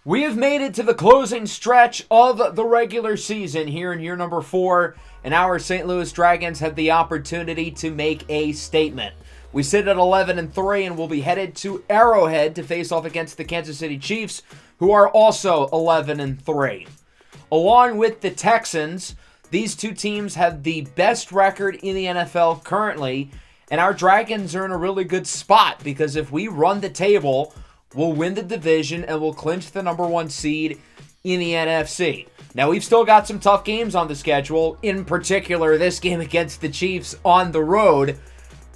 We have made it to the closing stretch of the regular season here in year number 4, and our St. Louis Dragons have the opportunity to make a statement. We sit at 11-3 and will be headed to Arrowhead to face off against the Kansas City Chiefs, who are also 11-3. Along with the Texans, these two teams have the best record in the NFL currently, and our Dragons are in a really good spot because if we run the table, we'll win the division and we'll clinch the number 1 seed in the NFC. Now, we've still got some tough games on the schedule, in particular this game against the Chiefs on the road,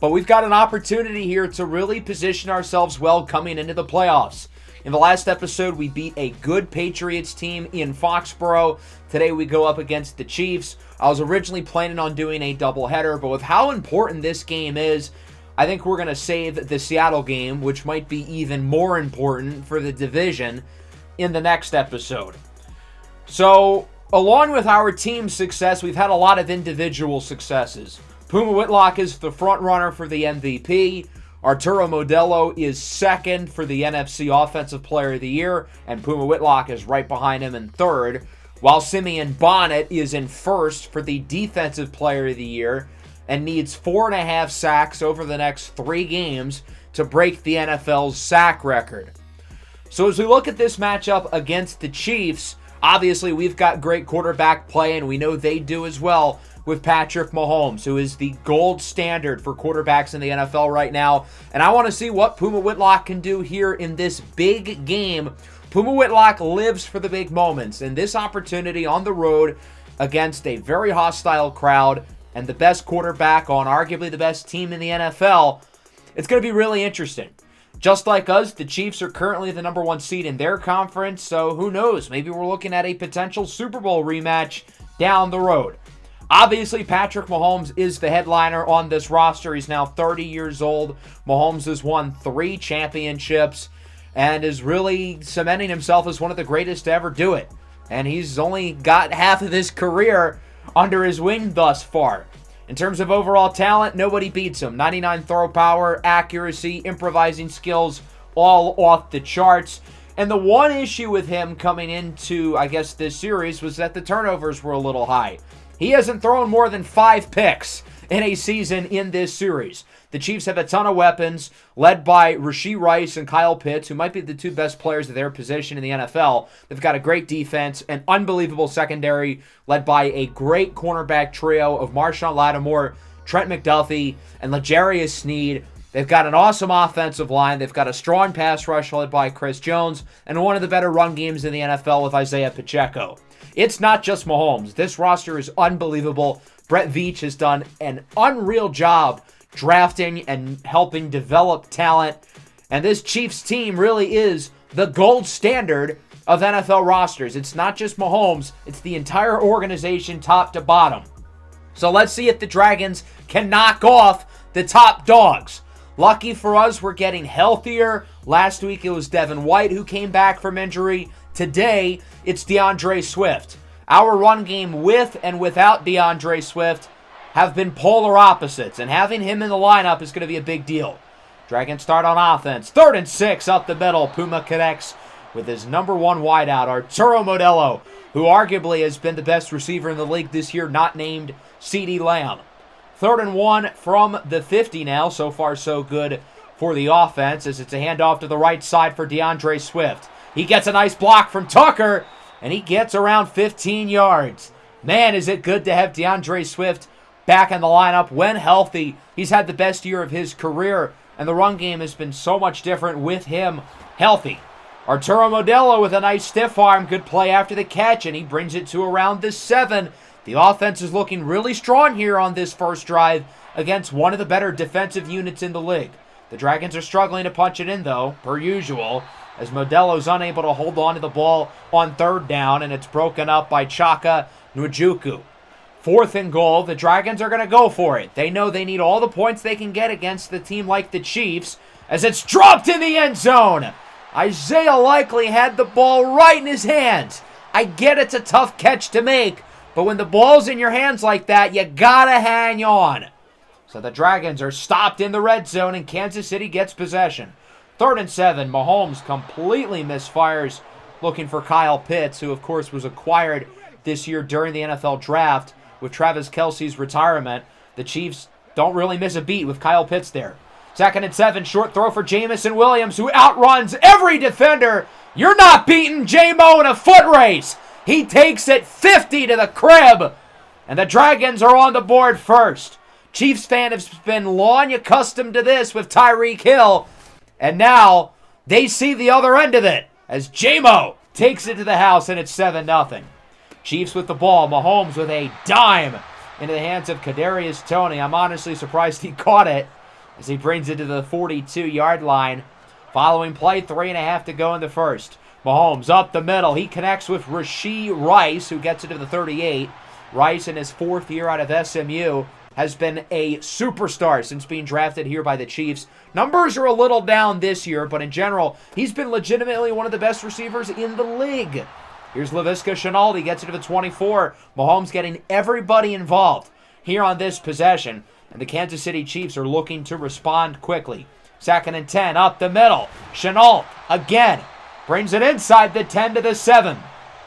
but we've got an opportunity here to really position ourselves well coming into the playoffs. In the last episode, we beat a good Patriots team in Foxborough. Today, we go up against the Chiefs. I was originally planning on doing a doubleheader, but with how important this game is, I think we're going to save the Seattle game, which might be even more important for the division, in the next episode. So, along with our team's success, we've had a lot of individual successes. Puma Whitlock is the front runner for the MVP. Arturo Modelo is second for the NFC Offensive Player of the Year, and Puma Whitlock is right behind him in third, while Simeon Bonnet is in first for the Defensive Player of the Year and needs 4.5 sacks over the next 3 games to break the NFL's sack record. So as we look at this matchup against the Chiefs, obviously we've got great quarterback play, and we know they do as well, with Patrick Mahomes, who is the gold standard for quarterbacks in the NFL right now. And I want to see what Puma Whitlock can do here in this big game. Puma Whitlock lives for the big moments, and this opportunity on the road against a very hostile crowd and the best quarterback on arguably the best team in the NFL, it's going to be really interesting. Just like us, the Chiefs are currently the number 1 seed in their conference, so who knows? Maybe we're looking at a potential Super Bowl rematch down the road. Obviously, Patrick Mahomes is the headliner on this roster. He's now 30 years old. Mahomes has won 3 championships and is really cementing himself as one of the greatest to ever do it. And he's only got half of his career under his wing thus far. In terms of overall talent, nobody beats him. 99 throw power, accuracy, improvising skills, all off the charts. And the one issue with him coming into, I guess, this series was that the turnovers were a little high. He hasn't thrown more than 5 picks in a season in this series. The Chiefs have a ton of weapons, led by Rashee Rice and Kyle Pitts, who might be the 2 best players of their position in the NFL. They've got a great defense, an unbelievable secondary, led by a great cornerback trio of Marshawn Lattimore, Trent McDuffie, and L'Jarius Sneed. They've got an awesome offensive line. They've got a strong pass rush led by Chris Jones, and one of the better run games in the NFL with Isaiah Pacheco. It's not just Mahomes. This roster is unbelievable. Brett Veach has done an unreal job drafting and helping develop talent. And this Chiefs team really is the gold standard of NFL rosters. It's not just Mahomes. It's the entire organization top to bottom. So let's see if the Dragons can knock off the top dogs. Lucky for us, we're getting healthier. Last week it was Devin White who came back from injury. Today, it's DeAndre Swift. Our run game with and without DeAndre Swift have been polar opposites, and having him in the lineup is going to be a big deal. Dragons start on offense. 3rd and 6 up the middle. Puma connects with his number 1 wideout, Arturo Modelo, who arguably has been the best receiver in the league this year, not named CeeDee Lamb. 3rd and 1 from the 50 now. So far, so good for the offense, as it's a handoff to the right side for DeAndre Swift. He gets a nice block from Tucker, and he gets around 15 yards. Man, is it good to have DeAndre Swift back in the lineup when healthy. He's had the best year of his career, and the run game has been so much different with him healthy. Arturo Modelo with a nice stiff arm. Good play after the catch, and he brings it to around the 7. The offense is looking really strong here on this first drive against one of the better defensive units in the league. The Dragons are struggling to punch it in, though, per usual, as Modelo's unable to hold on to the ball on 3rd down, and it's broken up by Chaka Nwajuku. 4th and goal, the Dragons are going to go for it. They know they need all the points they can get against a team like the Chiefs, as it's dropped in the end zone. Isaiah Likely had the ball right in his hands. I get it's a tough catch to make, but when the ball's in your hands like that, you gotta hang on. So the Dragons are stopped in the red zone, and Kansas City gets possession. 3rd and 7, Mahomes completely misfires looking for Kyle Pitts, who, of course, was acquired this year during the NFL draft with Travis Kelce's retirement. The Chiefs don't really miss a beat with Kyle Pitts there. 2nd and 7, short throw for Jamison Williams, who outruns every defender. You're not beating J-Mo in a foot race. He takes it 50 to the crib, and the Dragons are on the board first. Chiefs fans have been long accustomed to this with Tyreek Hill, and now they see the other end of it as J-Mo takes it to the house, and it's 7-0. Chiefs with the ball. Mahomes with a dime into the hands of Kadarius Toney. I'm honestly surprised he caught it as he brings it to the 42-yard line. Following play, 3.5 to go in the first. Mahomes up the middle. He connects with Rashee Rice, who gets it to the 38. Rice, in his 4th year out of SMU, has been a superstar since being drafted here by the Chiefs. Numbers are a little down this year, but in general, he's been legitimately one of the best receivers in the league. Here's Laviska Shenault. He gets it to the 24. Mahomes getting everybody involved here on this possession, and the Kansas City Chiefs are looking to respond quickly. 2nd and 10, up the middle. Shenault again brings it inside the 10 to the 7.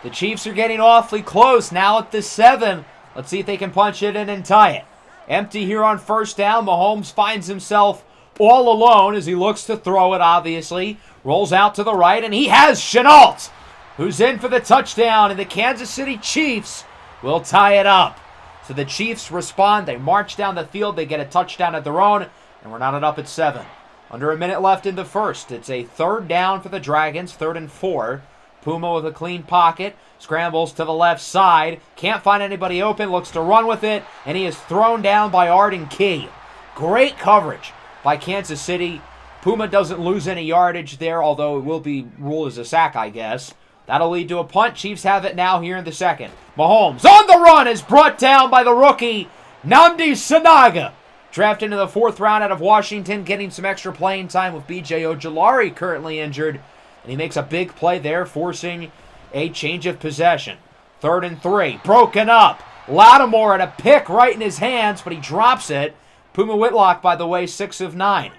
The Chiefs are getting awfully close now at the 7. Let's see if they can punch it in and tie it. Empty here on first down. Mahomes finds himself all alone as he looks to throw it, obviously. Rolls out to the right, and he has Shenault, who's in for the touchdown, and the Kansas City Chiefs will tie it up. So the Chiefs respond. They march down the field. They get a touchdown of their own, and we're knotted up at 7. Under a minute left in the first. It's a 3rd down for the Dragons, 3rd and 4. Puma with a clean pocket, scrambles to the left side, can't find anybody open, looks to run with it, and he is thrown down by Arden Key. Great coverage by Kansas City. Puma doesn't lose any yardage there, although it will be ruled as a sack, I guess. That'll lead to a punt. Chiefs have it now here in the 2nd. Mahomes on the run is brought down by the rookie, Nnamdi Sanaga. Drafted into the 4th round out of Washington, getting some extra playing time with B.J. Ojulari currently injured. And he makes a big play there, forcing a change of possession. 3rd and 3, broken up. Lattimore at a pick right in his hands, but he drops it. Puma Whitlock, by the way, 6 of 9.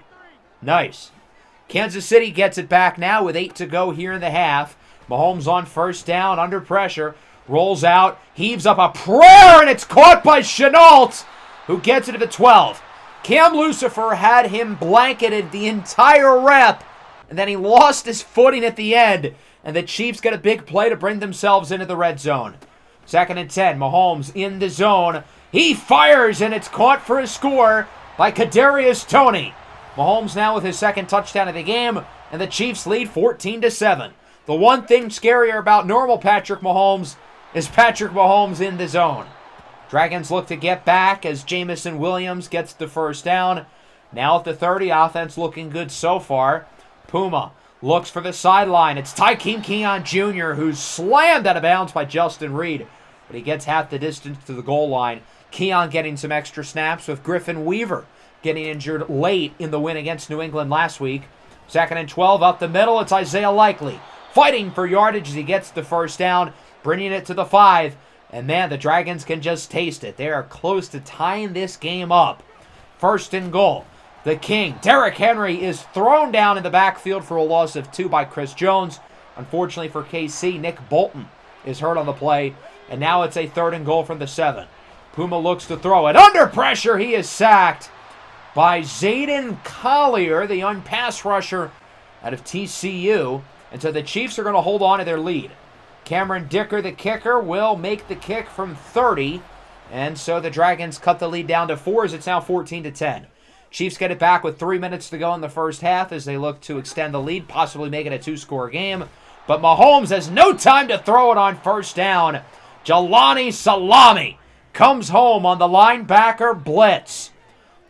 Nice. Kansas City gets it back now with 8 to go here in the half. Mahomes on first down, under pressure. Rolls out, heaves up a prayer, and it's caught by Shenault, who gets it to the 12. Cam Lucifer had him blanketed the entire rep, and then he lost his footing at the end, and the Chiefs get a big play to bring themselves into the red zone. 2nd and 10, Mahomes in the zone. He fires, and it's caught for a score by Kadarius Toney. Mahomes now with his 2nd touchdown of the game, and the Chiefs lead 14-7. The one thing scarier about normal Patrick Mahomes is Patrick Mahomes in the zone. Dragons look to get back as Jamison Williams gets the first down. Now at the 30, offense looking good so far. Puma looks for the sideline. It's Tykeem Keon Jr., who's slammed out of bounds by Justin Reed, but he gets half the distance to the goal line. Keon getting some extra snaps with Griffin Weaver getting injured late in the win against New England last week. 2nd and 12, up the middle. It's Isaiah Likely fighting for yardage as he gets the first down, bringing it to the 5. And man, the Dragons can just taste it. They are close to tying this game up. 1st and goal. The King, Derrick Henry, is thrown down in the backfield for a loss of 2 by Chris Jones. Unfortunately for KC, Nick Bolton is hurt on the play. And now it's a 3rd and goal from the 7. Puma looks to throw it. Under pressure, he is sacked by Zayden Collier, the young pass rusher out of TCU. And so the Chiefs are going to hold on to their lead. Cameron Dicker, the kicker, will make the kick from 30. And so the Dragons cut the lead down to 4 as it's now 14-10. Chiefs get it back with 3 minutes to go in the first half as they look to extend the lead, possibly make it a 2-score game. But Mahomes has no time to throw it on first down. Jelani Salami comes home on the linebacker blitz.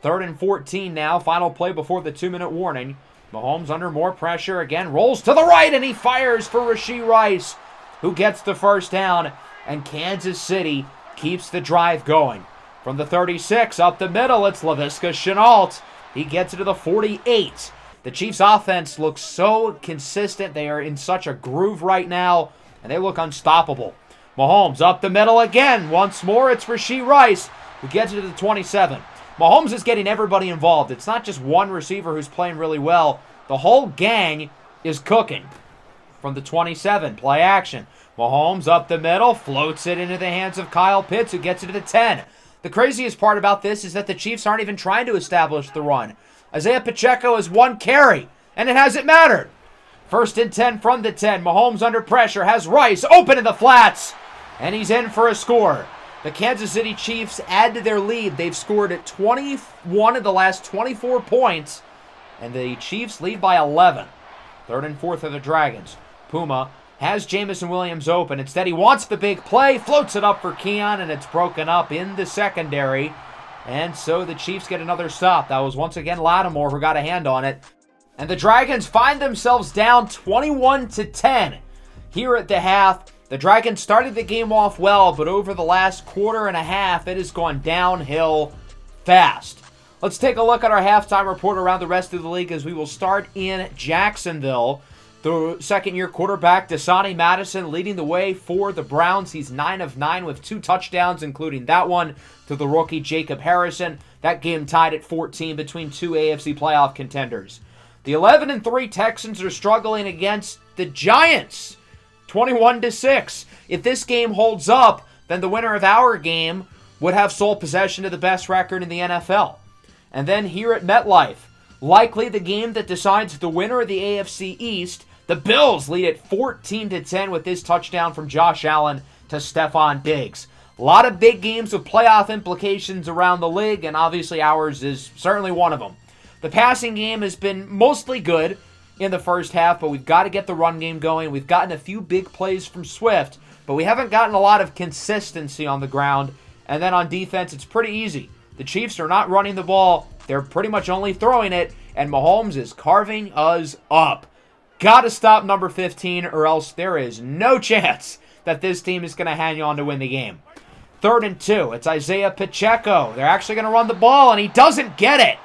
3rd and 14 now, final play before the 2-minute warning. Mahomes under more pressure again, rolls to the right, and he fires for Rashee Rice, who gets the first down, and Kansas City keeps the drive going. From the 36, up the middle, it's Laviska Shenault. He gets it to the 48. The Chiefs' offense looks so consistent. They are in such a groove right now, and they look unstoppable. Mahomes up the middle again. Once more, it's Rashee Rice, who gets it to the 27. Mahomes is getting everybody involved. It's not just one receiver who's playing really well. The whole gang is cooking. from the 27. Play action. Mahomes up the middle, floats it into the hands of Kyle Pitts, who gets it to the 10. The craziest part about this is that the Chiefs aren't even trying to establish the run. Isaiah Pacheco has one carry, and it hasn't mattered. 1st and 10 from the 10. Mahomes under pressure, has Rice open in the flats, and he's in for a score. The Kansas City Chiefs add to their lead. They've scored at 21 of the last 24 points, and the Chiefs lead by 11. 3rd and 4th of the Dragons. Puma has Jamison Williams open. Instead, he wants the big play, floats it up for Keon, and it's broken up in the secondary. And so the Chiefs get another stop. That was once again Lattimore who got a hand on it. And the Dragons find themselves down 21-10 here at the half. The Dragons started the game off well, but over the last quarter and a half, it has gone downhill fast. Let's take a look at our halftime report around the rest of the league as we will start in Jacksonville. The second-year quarterback, Dasani Madison, leading the way for the Browns. He's 9 of 9 with 2 touchdowns, including that one to the rookie Jacob Harrison. That game tied at 14 between two AFC playoff contenders. The 11-3 Texans are struggling against the Giants, 21-6. If this game holds up, then the winner of our game would have sole possession of the best record in the NFL. And then here at MetLife, likely the game that decides the winner of the AFC East, the Bills lead at 14-10 with this touchdown from Josh Allen to Stephon Diggs. A lot of big games with playoff implications around the league, and obviously ours is certainly one of them. The passing game has been mostly good in the first half, but we've got to get the run game going. We've gotten a few big plays from Swift, but we haven't gotten a lot of consistency on the ground. And then on defense, it's pretty easy. The Chiefs are not running the ball. They're pretty much only throwing it, and Mahomes is carving us up. Got to stop number 15, or else there is no chance that this team is going to hang on to win the game. 3rd and 2. It's Isaiah Pacheco. They're actually going to run the ball, and he doesn't get it.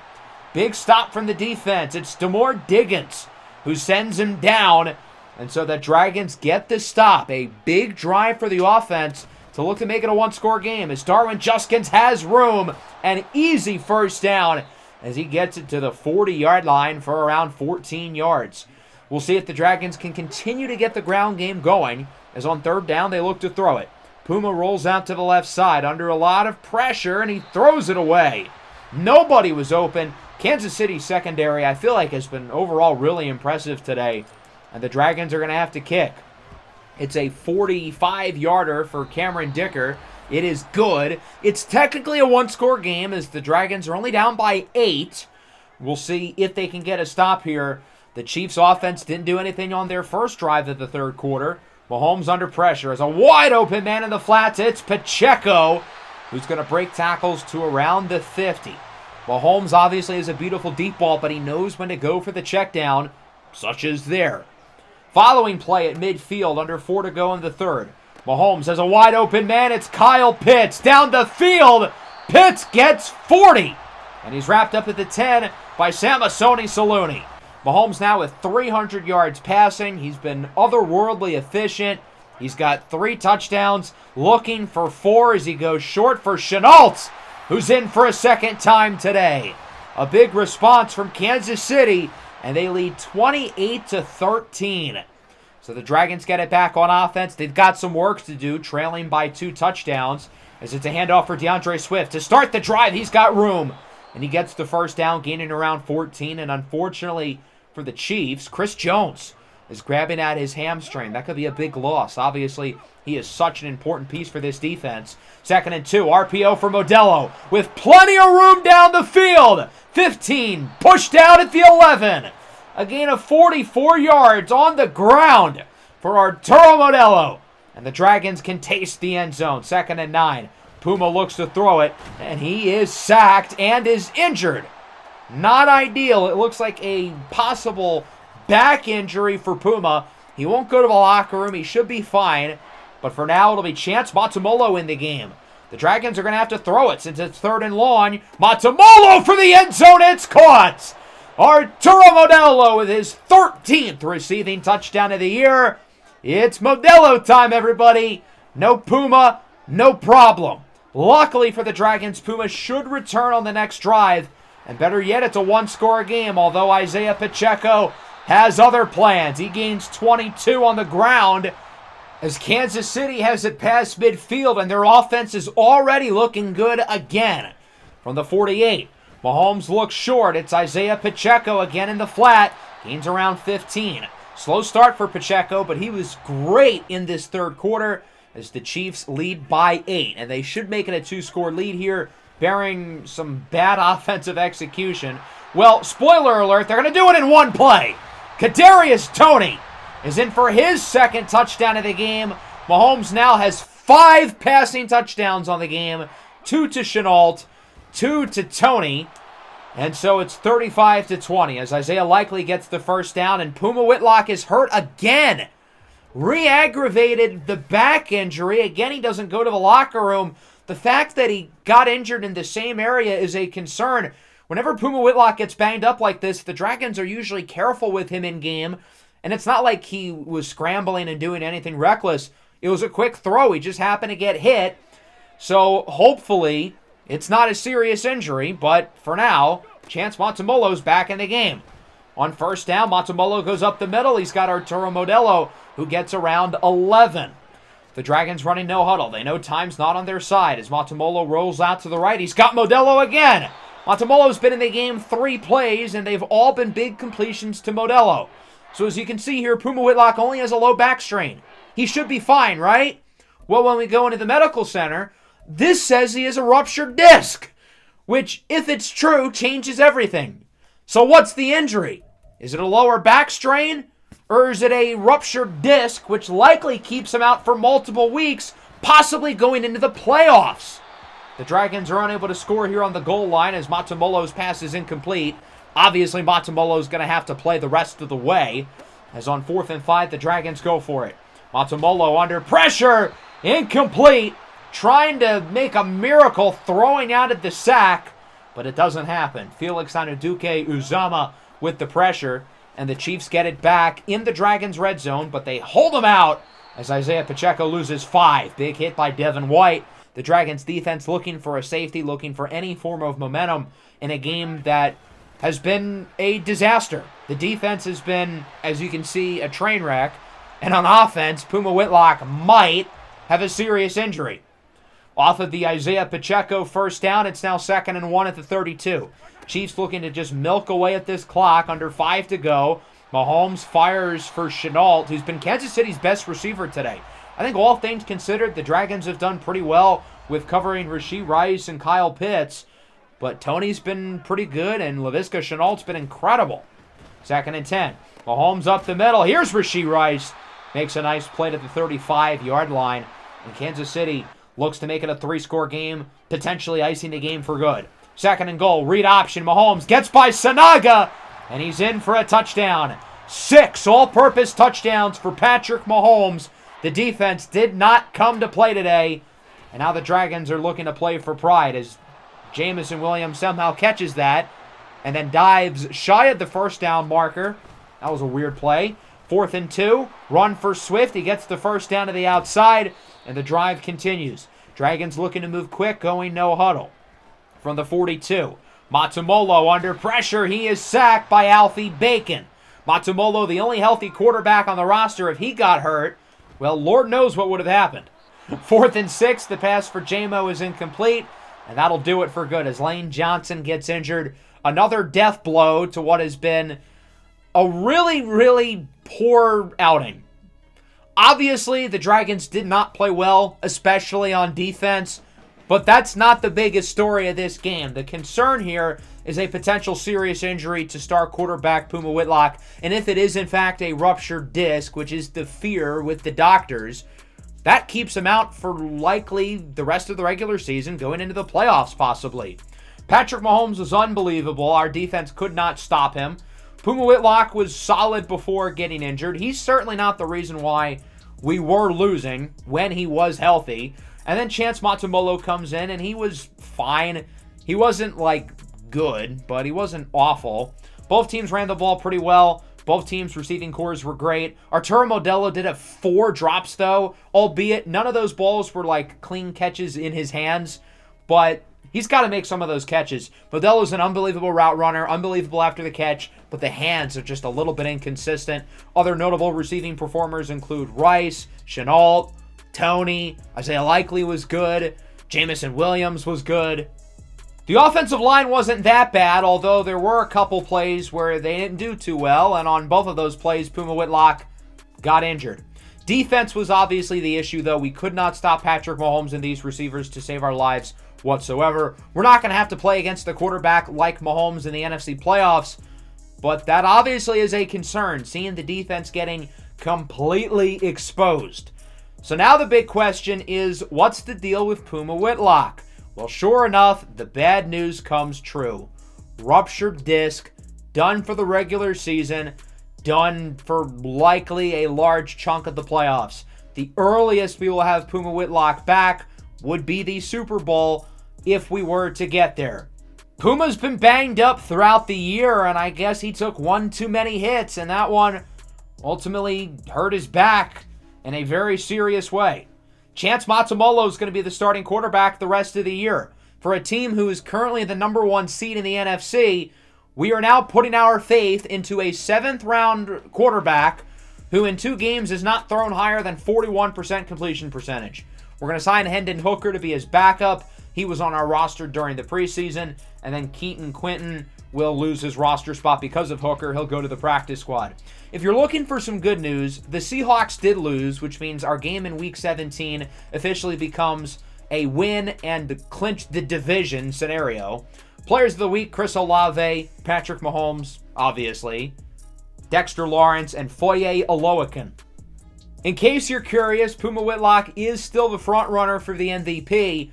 Big stop from the defense. It's Demore Diggins who sends him down, and so the Dragons get the stop. A big drive for the offense to look to make it a one-score game as Darwin Juskins has room. An easy first down as he gets it to the 40-yard line for around 14 yards. We'll see if the Dragons can continue to get the ground game going, as on 3rd down they look to throw it. Puma rolls out to the left side under a lot of pressure, and he throws it away. Nobody was open. Kansas City secondary, I feel like, has been overall really impressive today, and the Dragons are going to have to kick. It's a 45-yarder for Cameron Dicker. It is good. It's technically a one-score game as the Dragons are only down by 8. We'll see if they can get a stop here. The Chiefs' offense didn't do anything on their first drive of the third quarter. Mahomes under pressure as a wide-open man in the flats. It's Pacheco, who's going to break tackles to around the 50. Mahomes obviously has a beautiful deep ball, but he knows when to go for the check down, such as there. Following play at midfield, under 4 to go in the third. Mahomes has a wide open man. It's Kyle Pitts down the field. Pitts gets 40. And he's wrapped up at the 10 by Samasoni Saluni. Mahomes now with 300 yards passing. He's been otherworldly efficient. He's got 3 touchdowns, looking for 4 as he goes short for Chenault, who's in for a second time today. A big response from Kansas City, and they lead 28-13. So the Dragons get it back on offense. They've got some work to do, trailing by 2 touchdowns, as it's a handoff for DeAndre Swift. To start the drive, he's got room, and he gets the first down, gaining around 14, and unfortunately for the Chiefs, Chris Jones is grabbing at his hamstring. That could be a big loss. Obviously, he is such an important piece for this defense. 2nd and 2, RPO for Modelo with plenty of room down the field. 15, pushed out at the 11. A gain of 44 yards on the ground for Arturo Modelo. And the Dragons can taste the end zone. 2nd and 9. Puma looks to throw it, and he is sacked and is injured. Not ideal. It looks like a possible back injury for Puma. He won't go to the locker room. He should be fine. But for now, it'll be Chance Matamolo in the game. The Dragons are going to have to throw it since it's 3rd and long. Matamolo for the end zone. It's caught. Arturo Modelo with his 13th receiving touchdown of the year. It's Modelo time, everybody. No Puma, no problem. Luckily for the Dragons, Puma should return on the next drive. And better yet, it's a one-score game, although Isaiah Pacheco has other plans. He gains 22 on the ground as Kansas City has it past midfield, and their offense is already looking good again. From the 48, Mahomes looks short. It's Isaiah Pacheco again in the flat. Gains around 15. Slow start for Pacheco, but he was great in this third quarter as the Chiefs lead by 8. And they should make it a 2-score lead here, bearing some bad offensive execution. Well, spoiler alert, they're going to do it in one play. Kadarius Toney is in for his second touchdown of the game. Mahomes now has 5 passing touchdowns on the game. 2 to Shenault, 2 to Toney. And so it's 35-20 as Isaiah likely gets the first down, and Puma Whitlock is hurt again. Re-aggravated the back injury. Again, he doesn't go to the locker room. The fact that he got injured in the same area is a concern. Whenever Puma Whitlock gets banged up like this, the Dragons are usually careful with him in game. And it's not like he was scrambling and doing anything reckless. It was a quick throw. He just happened to get hit. So hopefully it's not a serious injury. But for now, Chance Montemolo's back in the game. On first down, Montemolo goes up the middle. He's got Arturo Modelo, who gets around 11. The Dragons running no huddle. They know time's not on their side as Montemolo rolls out to the right. He's got Modelo again. Montemolo's been in the game 3 plays, and they've all been big completions to Modelo. So as you can see here, Puma Whitlock only has a low back strain. He should be fine, right? Well, when we go into the medical center, this says he has a ruptured disc, which, if it's true, changes everything. So what's the injury? Is it a lower back strain? Or is it a ruptured disc, which likely keeps him out for multiple weeks, possibly going into the playoffs? The Dragons are unable to score here on the goal line as Montemolo's pass is incomplete. Obviously, Montemolo's going to have to play the rest of the way, as on 4th and 5, the Dragons go for it. Montemolo under pressure, incomplete, trying to make a miracle, throwing out at the sack, but it doesn't happen. Felix Anaduke Uzama with the pressure, and the Chiefs get it back in the Dragons' red zone, but they hold them out as Isaiah Pacheco loses 5. Big hit by Devin White. The Dragons' defense looking for a safety, looking for any form of momentum in a game that has been a disaster. The defense has been, as you can see, a train wreck. And on offense, Puma Whitlock might have a serious injury. Off of the Isaiah Pacheco first down, it's now 2nd and 1 at the 32. Chiefs looking to just milk away at this clock, under 5 to go. Mahomes fires for Shenault, who's been Kansas City's best receiver today. I think all things considered, the Dragons have done pretty well with covering Rashee Rice and Kyle Pitts. But Toney's been pretty good, and Laviska Shenault's been incredible. 2nd and 10. Mahomes up the middle. Here's Rashee Rice. Makes a nice play to the 35-yard line. And Kansas City looks to make it a 3-score game, potentially icing the game for good. 2nd and goal. Read option. Mahomes gets by Sanaga, and he's in for a touchdown. 6 all-purpose touchdowns for Patrick Mahomes. The defense did not come to play today. And now the Dragons are looking to play for pride as Jamison Williams somehow catches that and then dives shy of the first down marker. That was a weird play. 4th and 2. Run for Swift. He gets the first down to the outside, and the drive continues. Dragons looking to move quick, going no huddle. From the 42. Montemolo under pressure. He is sacked by Alfie Bacon. Montemolo, the only healthy quarterback on the roster. If he got hurt, well, Lord knows what would have happened. 4th and 6. The pass for Jamo is incomplete. And that'll do it for good as Lane Johnson gets injured. Another death blow to what has been a really, really poor outing. Obviously, the Dragons did not play well, especially on defense. But that's not the biggest story of this game. The concern here is a potential serious injury to star quarterback Puma Whitlock. And if it is, in fact, a ruptured disc, which is the fear with the doctors, that keeps him out for likely the rest of the regular season, going into the playoffs possibly. Patrick Mahomes was unbelievable. Our defense could not stop him. Puma Whitlock was solid before getting injured. He's certainly not the reason why we were losing when he was healthy. And then Chance Montemolo comes in, and he was fine. He wasn't, good, but he wasn't awful. Both teams ran the ball pretty well. Both teams' receiving cores were great. Arturo Modelo did have 4 drops, though, albeit none of those balls were, clean catches in his hands. But He's got to make some of those catches. Modelo's an unbelievable route runner, unbelievable after the catch, but the hands are just a little bit inconsistent. Other notable receiving performers include Rice, Chenault, Tony, Isaiah Likely was good, Jamison Williams was good. The offensive line wasn't that bad, although there were a couple plays where they didn't do too well, and on both of those plays, Puma Whitlock got injured. Defense was obviously the issue, though. We could not stop Patrick Mahomes and these receivers to save our lives whatsoever. We're not going to have to play against a quarterback like Mahomes in the NFC playoffs, but that obviously is a concern, seeing the defense getting completely exposed. So now the big question is, what's the deal with Puma Whitlock? Well, sure enough, the bad news comes true. Ruptured disc, done for the regular season, done for likely a large chunk of the playoffs. The earliest we will have Puma Whitlock back would be the Super Bowl if we were to get there. Puma's been banged up throughout the year, and I guess he took one too many hits, and that one ultimately hurt his back in a very serious way. Chance Matamolo is going to be the starting quarterback the rest of the year. For a team who is currently the number 1 seed in the NFC, we are now putting our faith into a 7th-round quarterback who in 2 games has not thrown higher than 41% completion percentage. We're going to sign Hendon Hooker to be his backup. He was on our roster during the preseason. And then Keaton Quinton will lose his roster spot because of Hooker. He'll go to the practice squad. If you're looking for some good news, the Seahawks did lose, which means our game in Week 17 officially becomes a win and clinch the division scenario. Players of the week, Chris Olave, Patrick Mahomes, obviously, Dexter Lawrence, and Foye Oluokun. In case you're curious, Puma Whitlock is still the front runner for the MVP,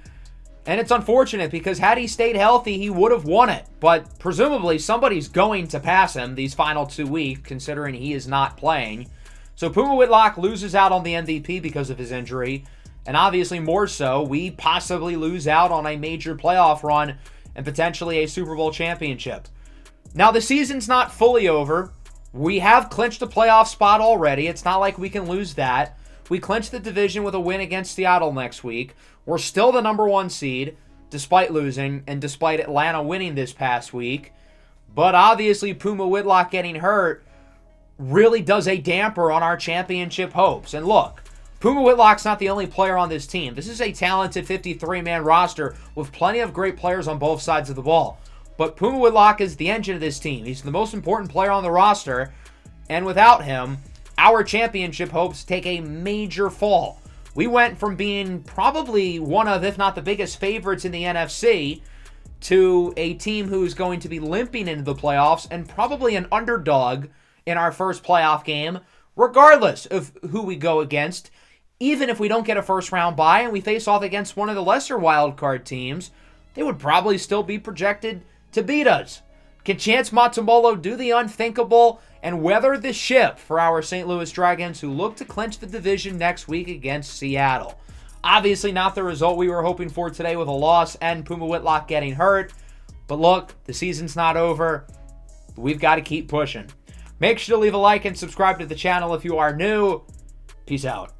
and it's unfortunate because had he stayed healthy, he would have won it. But presumably somebody's going to pass him these final 2 weeks, considering he is not playing. So Puma Whitlock loses out on the MVP because of his injury, and obviously more so, we possibly lose out on a major playoff run and potentially a Super Bowl championship. Now, the season's not fully over. We have clinched a playoff spot already. It's not like we can lose that. We clinched the division with a win against Seattle next week. We're still the number 1 seed, despite losing, and despite Atlanta winning this past week. But obviously, Puma Whitlock getting hurt really does a damper on our championship hopes. And look, Puma Whitlock's not the only player on this team. This is a talented 53-man roster with plenty of great players on both sides of the ball. But Puma Whitlock is the engine of this team. He's the most important player on the roster. And without him, our championship hopes take a major fall. We went from being probably one of, if not the biggest favorites in the NFC, to a team who's going to be limping into the playoffs and probably an underdog in our first playoff game, regardless of who we go against. Even if we don't get a first-round bye and we face off against one of the lesser wildcard teams, they would probably still be projected to beat us. Can Chance Matamolo do the unthinkable and weather the ship for our St. Louis Dragons, who look to clinch the division next week against Seattle? Obviously not the result we were hoping for today with a loss and Puma Whitlock getting hurt. But look, the season's not over. We've got to keep pushing. Make sure to leave a like and subscribe to the channel if you are new. Peace out.